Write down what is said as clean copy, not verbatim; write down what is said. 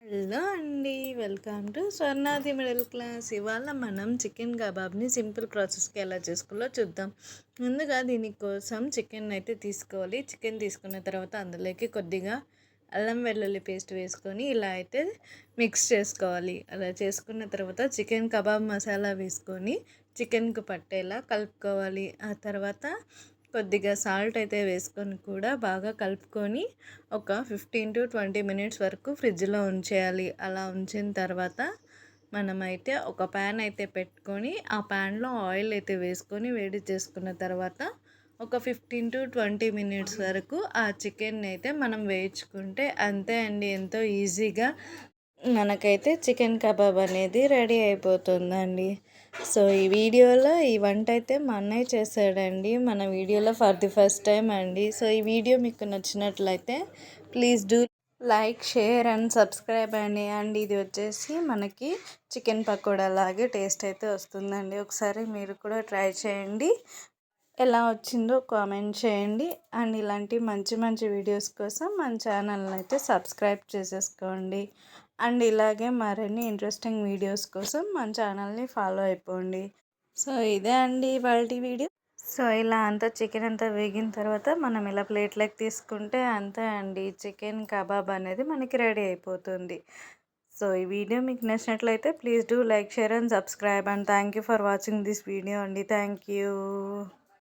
Hello అండి. Welcome to Swarnadi middle class. ఇవాళ మనం చికెన్ కబాబ్ని సింపుల్ ప్రాసెస్కి ఎలా చేసుకోవాలో చూద్దాం. ముందుగా దీనికోసం చికెన్ అయితే తీసుకోవాలి. చికెన్ తీసుకున్న తర్వాత అందులోకి కొద్దిగా అల్లం వెల్లుల్లి పేస్ట్ వేసుకొని ఇలా అయితే మిక్స్ చేసుకోవాలి. అలా చేసుకున్న తర్వాత చికెన్ కబాబ్ మసాలా వేసుకొని చికెన్కు పట్టేలా కలుపుకోవాలి. ఆ తర్వాత కొద్దిగా సాల్ట్ అయితే వేసుకొని కూడా బాగా కలుపుకొని ఒక 15 to 20 మినిట్స్ వరకు ఫ్రిడ్జ్లో ఉంచేయాలి. అలా ఉంచిన తర్వాత మనమైతే ఒక ప్యాన్ అయితే పెట్టుకొని ఆ ప్యాన్లో ఆయిల్ అయితే వేసుకొని వేడి చేసుకున్న తర్వాత ఒక 15 to 20 మినిట్స్ వరకు ఆ చికెన్ అయితే మనం వేయించుకుంటే అంతే అండి. ఎంతో ఈజీగా మనకైతే చికెన్ కబాబ్ అనేది రెడీ అయిపోతుందండి. సో ఈ వీడియోలో ఈ వంట అయితే మా అన్నయ్య చేశాడండి. మన వీడియోలో ఫర్ ది ఫస్ట్ టైం అండి. సో ఈ వీడియో మీకు నచ్చినట్లయితే please do like, share and subscribe అండి. అండ్ ఇది వచ్చేసి మనకి చికెన్ పకోడా లాగే టేస్ట్ అయితే వస్తుందండి. ఒకసారి మీరు కూడా ట్రై చేయండి. ఎలా వచ్చిందో కామెంట్ చేయండి. అండ్ ఇలాంటి మంచి మంచి వీడియోస్ కోసం మన ఛానల్ని అయితే సబ్స్క్రైబ్ చేసేసుకోండి. అండ్ ఇలాగే మరిన్ని ఇంట్రెస్టింగ్ వీడియోస్ కోసం మన ఛానల్ని ఫాలో అయిపోండి. సో ఇదే అండి ఇవాల్టి వీడియో. సో ఇలా అంతా చికెన్ అంతా వేగిన తర్వాత మనం ఇలా ప్లేట్లోకి తీసుకుంటే అంతే అండి, చికెన్ కబాబ్ అనేది మనకి రెడీ అయిపోతుంది. సో ఈ వీడియో మీకు నచ్చినట్లయితే please do like, share and subscribe. And thank you for watching this video అండి. Thank you.